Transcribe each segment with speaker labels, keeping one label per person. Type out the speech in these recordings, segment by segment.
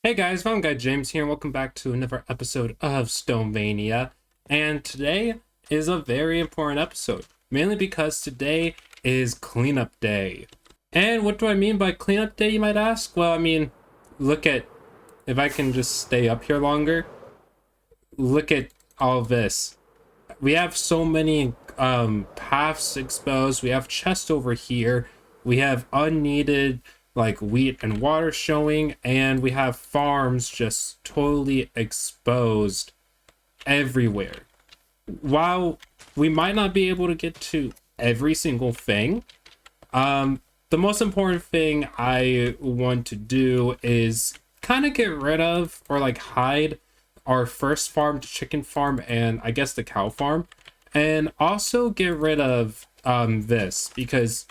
Speaker 1: Hey guys, ThatOneGuyJames here, and welcome back to another episode of StoneVania. And today is a very important episode, mainly because today is cleanup day. And what do I mean by cleanup day, you might ask? Well, I mean, look at, if I can just stay up here longer, look at all this. We have so many paths exposed. We have chests over here. We have unneeded like wheat and water showing, and we have farms just totally exposed everywhere. While we might not be able to get to every single thing, the most important thing I want to do is kind of get rid of or like hide our first farm, the chicken farm, and I guess the cow farm, and also get rid of this, because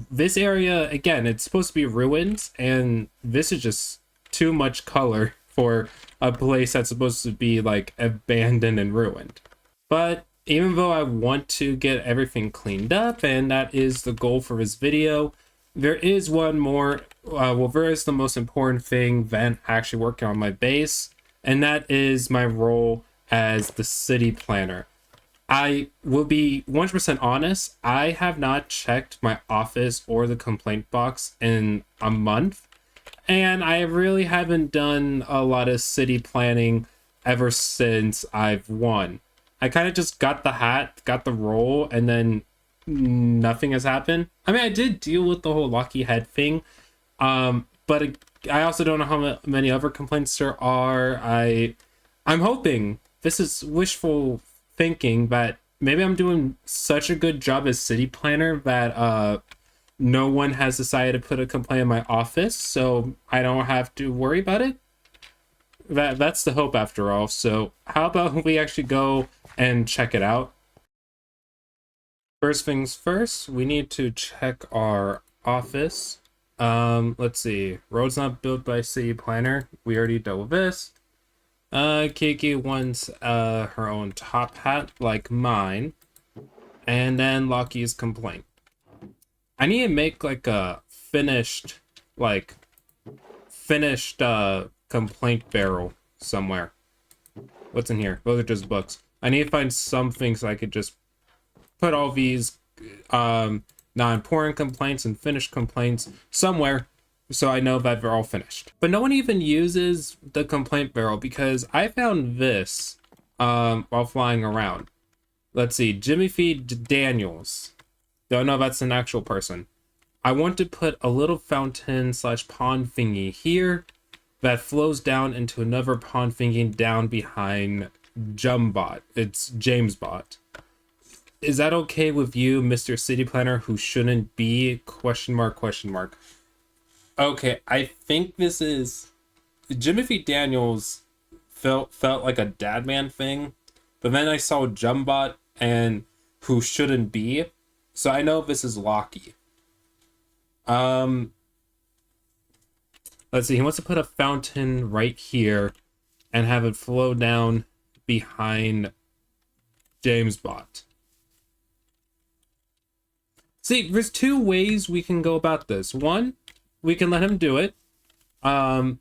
Speaker 1: this area, again, it's supposed to be ruins, and this is just too much color for a place that's supposed to be like abandoned and ruined. But even though I want to get everything cleaned up, and that is the goal for this video, there is one more, there is the most important thing than actually working on my base, and that is my role as the city planner. I will be 100% honest, I have not checked my office or the complaint box in a month, and I really haven't done a lot of city planning ever since I've won. I kind of just got the hat, got the role, and then nothing has happened. I mean, I did deal with the whole Lucky Head thing, but I also don't know how many other complaints there are. I'm hoping, this is wishful thinking, that maybe I'm doing such a good job as city planner that no one has decided to put a complaint in my office, so I don't have to worry about it. That's the hope after all. So how about we actually go and check it out? First things first, we need to check our office. Let's see, roads not built by city planner, we already dealt with this. Kiki wants her own top hat like mine, and then Lucky's complaint. I need to make like a finished complaint barrel somewhere. What's in here? Those are just books. I need to find something so I could just put all these non-important complaints and finished complaints somewhere, so I know that they're all finished. But no one even uses the complaint barrel, because I found this while flying around. Let's see, Jimmy Feed Daniels. Don't know if that's an actual person. I want to put a little fountain / pond thingy here that flows down into another pond thingy down behind Jumbot. It's Jamesbot. Is that okay with you, Mr. City Planner, who shouldn't be ? Okay, I think this is Jimmy Feet Daniels felt like a dad man thing, but then I saw Jumbot and who shouldn't be, so I know this is Locky. Let's see, he wants to put a fountain right here and have it flow down behind Jamesbot. See, there's two ways we can go about this. One, we can let him do it and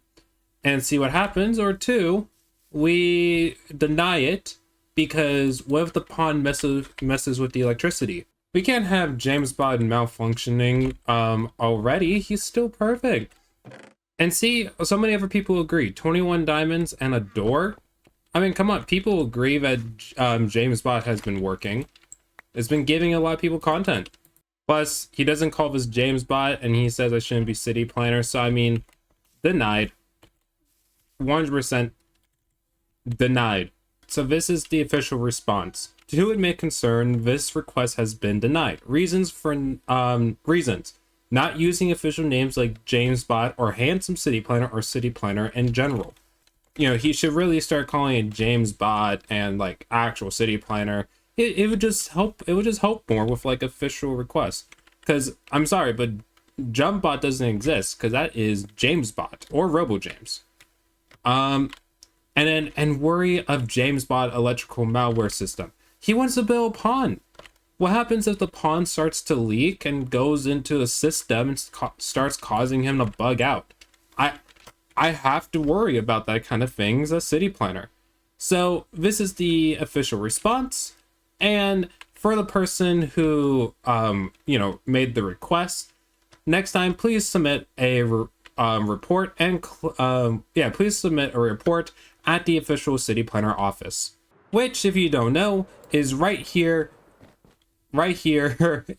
Speaker 1: see what happens, or two, we deny it, because what if the pond messes with the electricity? We can't have Jamesbot malfunctioning already. He's still perfect. And see, so many other people agree. 21 diamonds and a door. I mean, come on, people agree that Jamesbot has been working. It's been giving a lot of people content. Plus, he doesn't call this Jamesbot, and he says I shouldn't be city planner, so I mean, denied. 100% denied. So this is the official response. To whom it may concern, this request has been denied. Reasons for reasons. Not using official names like Jamesbot or Handsome City Planner or City Planner in general. You know, he should really start calling it Jamesbot and like actual City Planner. It would just help. It would just help more with like official requests. Because I'm sorry, but Jumbot doesn't exist, because that is Jamesbot or RoboJames. And worry of Jamesbot electrical malware system. He wants to build a pond. What happens if the pond starts to leak and goes into the system and starts causing him to bug out? I have to worry about that kind of thing as a city planner. So this is the official response. And for the person who, made the request, next time, please submit a report and, please submit a report at the official city planner office, which, if you don't know, is right here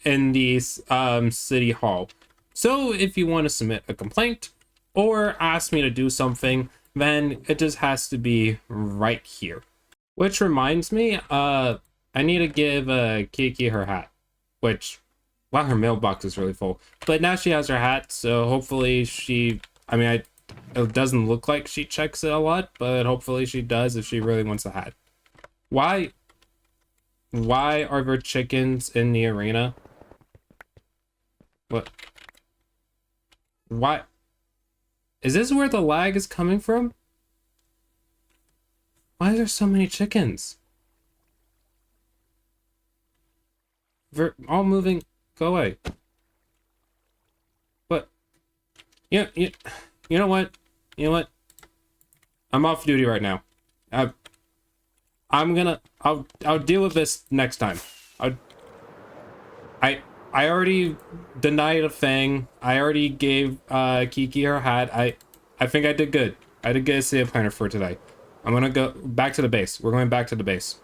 Speaker 1: in the city hall. So if you want to submit a complaint or ask me to do something, then it just has to be right here. Which reminds me, I need to give Kiki her hat, which, wow, her mailbox is really full. But now she has her hat, so hopefully it doesn't look like she checks it a lot, but hopefully she does if she really wants a hat. Why are there chickens in the arena? What? Why? Is this where the lag is coming from? Why are there so many chickens? They're all moving. Go away. What? You know what? You know what? I'm off duty right now. I'll deal with this next time. I already denied a thing. I already gave Kiki her hat. I think I did good. I did good as city planner for today. I'm gonna go back to the base. We're going back to the base.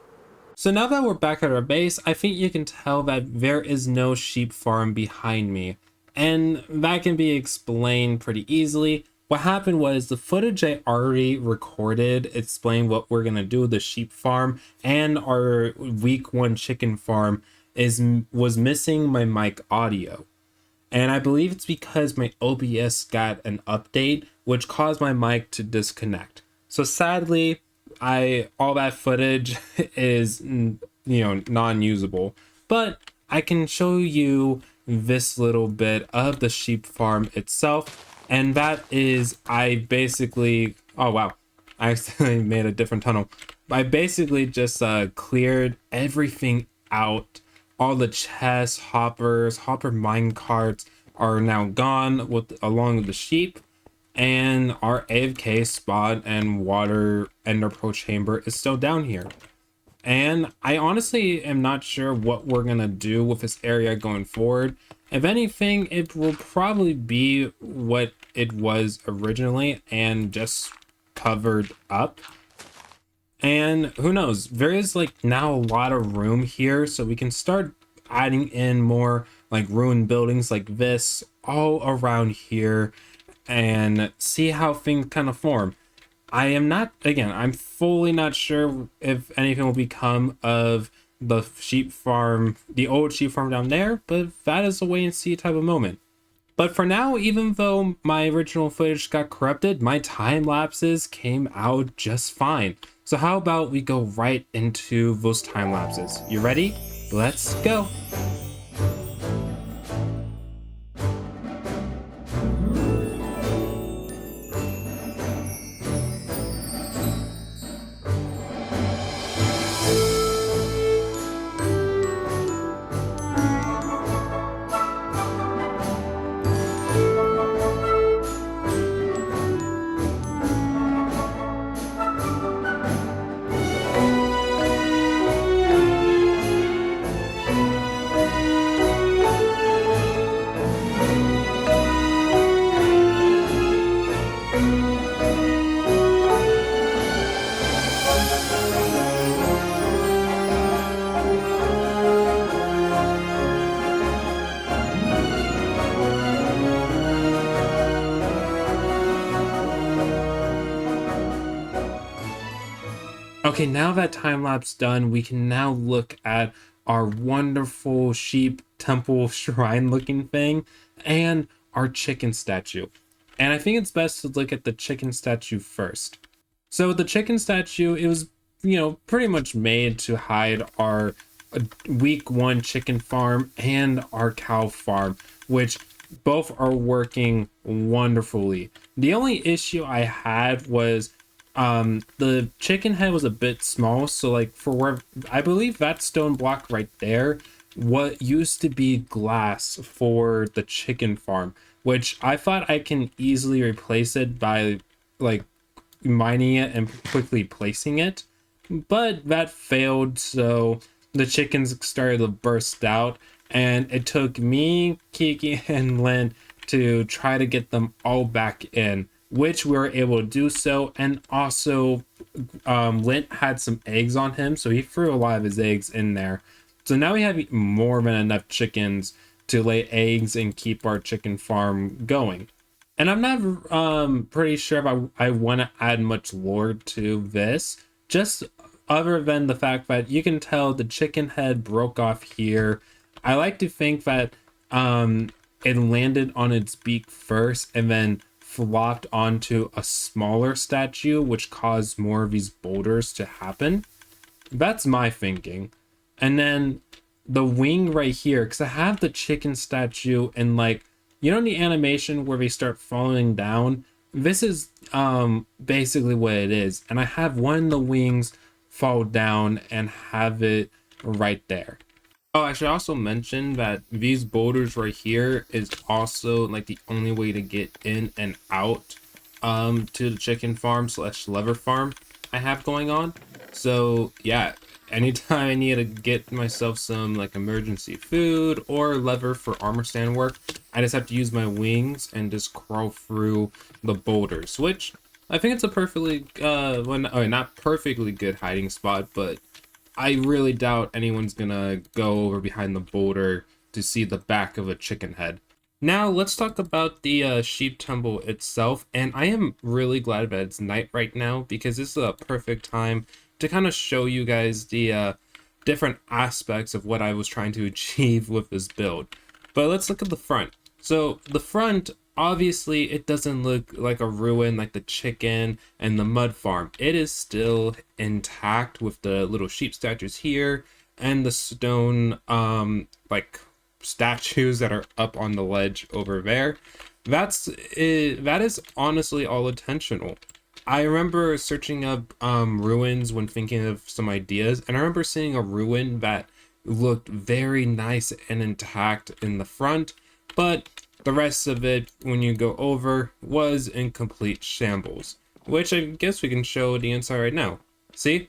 Speaker 1: So now that we're back at our base, I think you can tell that there is no sheep farm behind me. And that can be explained pretty easily. What happened was the footage I already recorded explained what we're gonna do with the sheep farm and our week 1 chicken farm was missing my mic audio. And I believe it's because my OBS got an update which caused my mic to disconnect. So sadly, all that footage is non-usable, but I can show you this little bit of the sheep farm itself, and that is I accidentally made a different tunnel. I basically just cleared everything out. All the chests, hopper mine carts are now gone along with the sheep. And our AFK spot and water ender pearl chamber is still down here. And I honestly am not sure what we're gonna do with this area going forward. If anything, it will probably be what it was originally and just covered up. And who knows, there is now a lot of room here, so we can start adding in more ruined buildings like this all around here and see how things kind of form. I'm fully not sure if anything will become of the sheep farm, the old sheep farm down there, but that is a wait and see type of moment. But for now, even though my original footage got corrupted, my time lapses came out just fine. So how about we go right into those time lapses? You ready? Let's go. Okay, now that time lapse done, we can now look at our wonderful sheep temple shrine looking thing and our chicken statue. And I think it's best to look at the chicken statue first. So the chicken statue, it was, pretty much made to hide our week 1 chicken farm and our cow farm, which both are working wonderfully. The only issue I had was the chicken head was a bit small, so for where I believe that stone block right there, what used to be glass for the chicken farm, which I thought I can easily replace it by like mining it and quickly placing it, but that failed. So the chickens started to burst out, and it took me, Kiki, and Lynn to try to get them all back in, which we were able to do so. And also, Lint had some eggs on him, so he threw a lot of his eggs in there. So now we have more than enough chickens to lay eggs and keep our chicken farm going. And I'm not pretty sure if I want to add much lore to this, just other than the fact that you can tell the chicken head broke off here. I like to think that it landed on its beak first and then flopped onto a smaller statue, which caused more of these boulders to happen. That's my thinking. And then the wing right here, because I have the chicken statue and like, you know, the animation where they start falling down, this is basically what it is. And I have one of the wings fall down and have it right there. Oh, I should also mention that these boulders right here is also like the only way to get in and out to the chicken farm slash lever farm I have going on. So yeah, anytime I need to get myself some like emergency food or lever for armor stand work, I just have to use my wings and just crawl through the boulders, which I think it's a perfectly not perfectly good hiding spot, but I really doubt anyone's gonna go over behind the boulder to see the back of a chicken head. Now let's talk about the sheep temple itself, and I am really glad that it's night right now because this is a perfect time to kind of show you guys the different aspects of what I was trying to achieve with this build. But let's look at the front. So the front, obviously it doesn't look like a ruin like the chicken and the mud farm. It is still intact with the little sheep statues here and the stone like statues that are up on the ledge over there. That is honestly all intentional. I remember searching up ruins when thinking of some ideas, and I remember seeing a ruin that looked very nice and intact in the front, but the rest of it, when you go over, was in complete shambles, which I guess we can show the inside right now. See?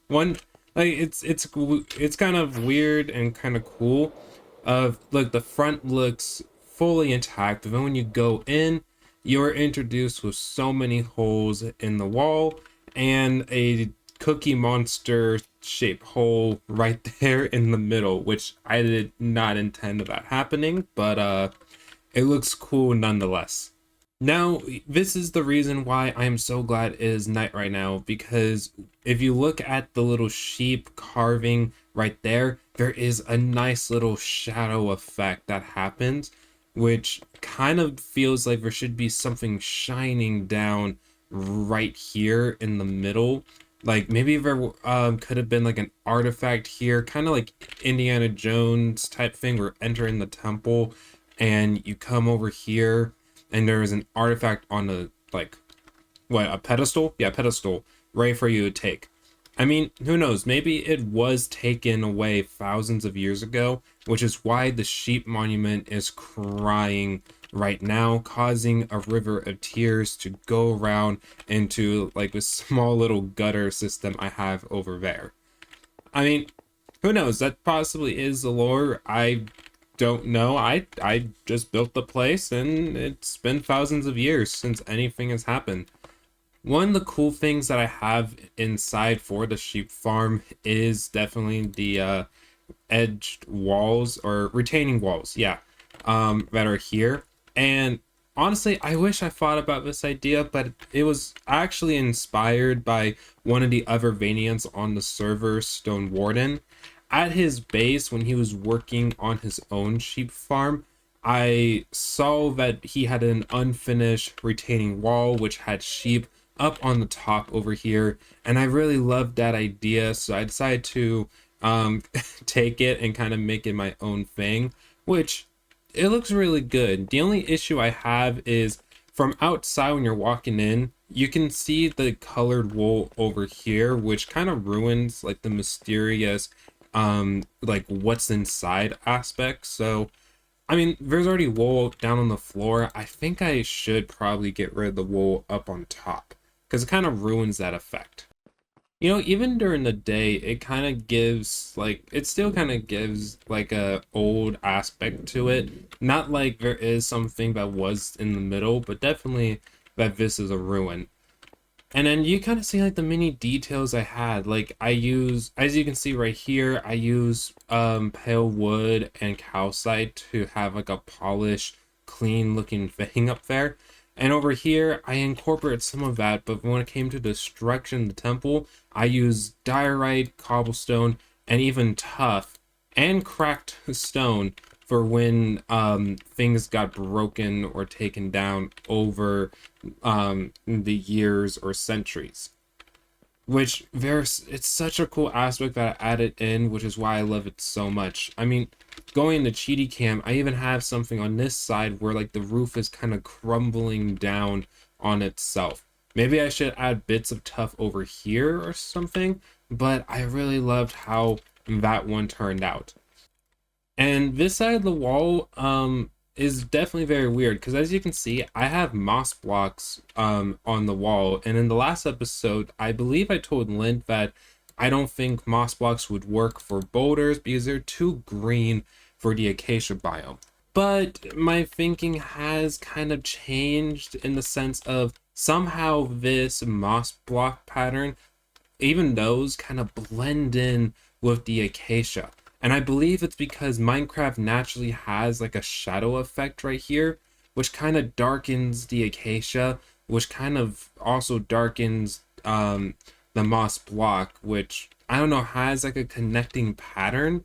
Speaker 1: One, like, it's kind of weird and kind of cool. Look, the front looks fully intact, but then when you go in, you're introduced with so many holes in the wall and a Cookie Monster shaped hole right there in the middle, which I did not intend that happening, but it looks cool nonetheless. Now, this is the reason why I am so glad it is night right now, because if you look at the little sheep carving right there, there is a nice little shadow effect that happens, which kind of feels like there should be something shining down right here in the middle. Like maybe there could have been like an artifact here, kind of like Indiana Jones type thing. We're entering the temple and you come over here and there is an artifact on a, like, what, a pedestal? Yeah, pedestal, ready for you to take. I mean, who knows? Maybe it was taken away thousands of years ago, which is why the sheep monument is crying right now, causing a river of tears to go around into like a small little gutter system I have over there. I mean, who knows? That possibly is the lore. I don't know. I just built the place and it's been thousands of years since anything has happened. One of the cool things that I have inside for the sheep farm is definitely the edged walls or retaining walls, yeah, that are here. And honestly, I wish I thought about this idea, but it was actually inspired by one of the other Vanians on the server, StoneVania. At his base, when he was working on his own sheep farm, I saw that he had an unfinished retaining wall which had sheep up on the top over here, and I really loved that idea, so I decided to take it and kind of make it my own thing, which it looks really good. The only issue I have is from outside when you're walking in, you can see the colored wool over here, which kind of ruins like the mysterious like what's inside aspect. So I mean, there's already wool down on the floor. I think I should probably get rid of the wool up on top because it kind of ruins that effect. You know, even during the day, it kind of gives like it still kind of gives like a old aspect to it. Not like there is something that was in the middle, but definitely that this is a ruin. And then you kind of see like the mini details I had. Like I use, as you can see right here, I use pale wood and calcite to have like a polished, clean looking thing up there. And over here, I incorporated some of that, but when it came to destruction of the temple, I used diorite, cobblestone, and even tough and cracked stone for when things got broken or taken down over the years or centuries. Which it's such a cool aspect that I added in, which is why I love it so much. I mean, going to cheaty cam, I even have something on this side where like the roof is kind of crumbling down on itself. Maybe I should add bits of tough over here or something, but I really loved how that one turned out. And this side of the wall is definitely very weird because as you can see, I have moss blocks on the wall. And in the last episode, I believe I told Lynn that I don't think moss blocks would work for boulders because they're too green for the acacia biome. But my thinking has kind of changed in the sense of somehow this moss block pattern, even those kind of blend in with the acacia. And I believe it's because Minecraft naturally has like a shadow effect right here, which kind of darkens the acacia, which kind of also darkens the moss block, which I don't know, has like a connecting pattern.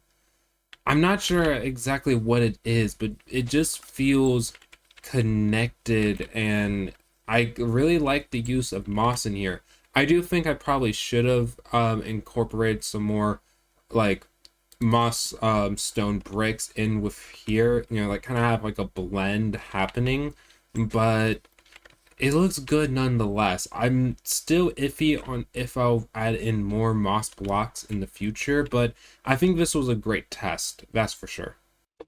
Speaker 1: I'm not sure exactly what it is, but it just feels connected, and I really like the use of moss in here. I do think I probably should have incorporated some more like moss stone bricks in with here, you know, like kind of have like a blend happening, but it looks good nonetheless. I'm still iffy on if I'll add in more moss blocks in the future, but I think this was a great test, that's for sure.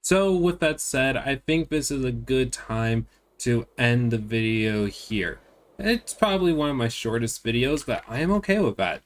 Speaker 1: So with that said, I think this is a good time to end the video here. It's probably one of my shortest videos, but I am okay with that.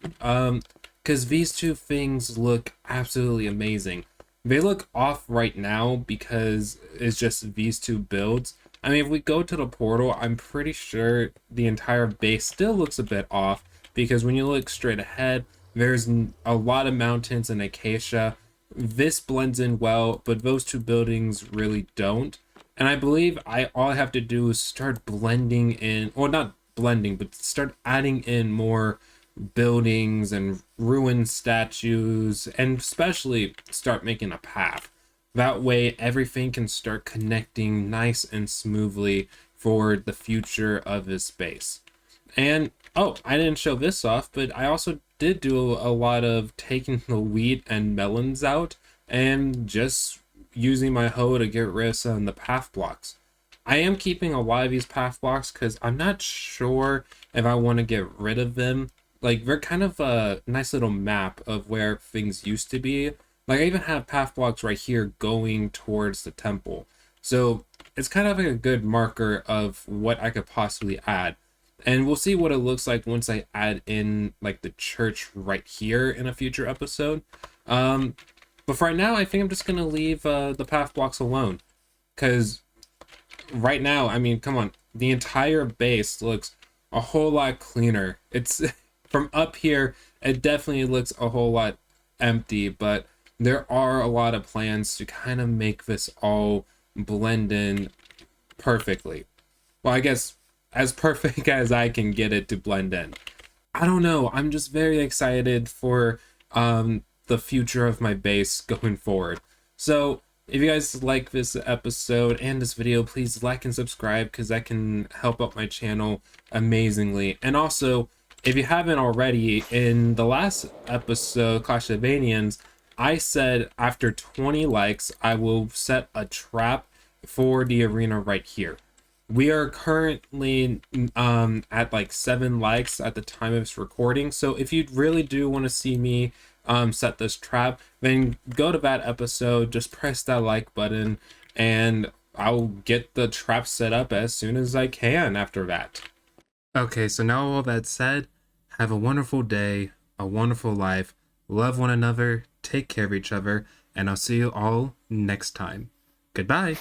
Speaker 1: Because these two things look absolutely amazing. They look off right now because it's just these two builds. I mean, if we go to the portal, I'm pretty sure the entire base still looks a bit off because when you look straight ahead, there's a lot of mountains and acacia. This blends in well, but those two buildings really don't. And I believe all I have to do is start blending in, or not blending, but start adding in more buildings and ruined statues, and especially start making a path. That way everything can start connecting nice and smoothly for the future of this base. And oh, I didn't show this off, but I also did do a lot of taking the wheat and melons out and just using my hoe to get rid of some of the path blocks. I am keeping a lot of these path blocks because I'm not sure if I want to get rid of them. Like, they're kind of a nice little map of where things used to be. Like, I even have path blocks right here going towards the temple. So it's kind of like a good marker of what I could possibly add. And we'll see what it looks like once I add in like the church right here in a future episode. But for right now, I think I'm just going to leave the path blocks alone. Because right now, I mean, come on, the entire base looks a whole lot cleaner. It's from up here, it definitely looks a whole lot empty, but there are a lot of plans to kind of make this all blend in perfectly. Well, I guess as perfect as I can get it to blend in. I don't know, I'm just very excited for the future of my base going forward. So if you guys like this episode and this video, please like and subscribe because that can help out my channel amazingly. And also, if you haven't already, in the last episode, StoneVanians, I said after 20 likes, I will set a trap for the arena right here. We are currently at like 7 likes at the time of this recording. So if you really do want to see me set this trap, then go to that episode, just press that like button, and I'll get the trap set up as soon as I can after that. Okay, so now all that said, have a wonderful day, a wonderful life, love one another, take care of each other, and I'll see you all next time. Goodbye.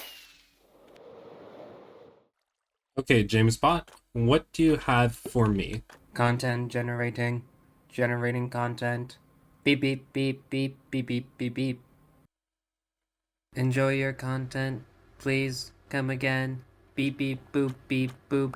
Speaker 1: Okay, James Bot, what do you have for me?
Speaker 2: Content generating. Generating content. Beep beep beep beep beep beep beep beep. Enjoy your content. Please come again. Beep beep boop beep boop.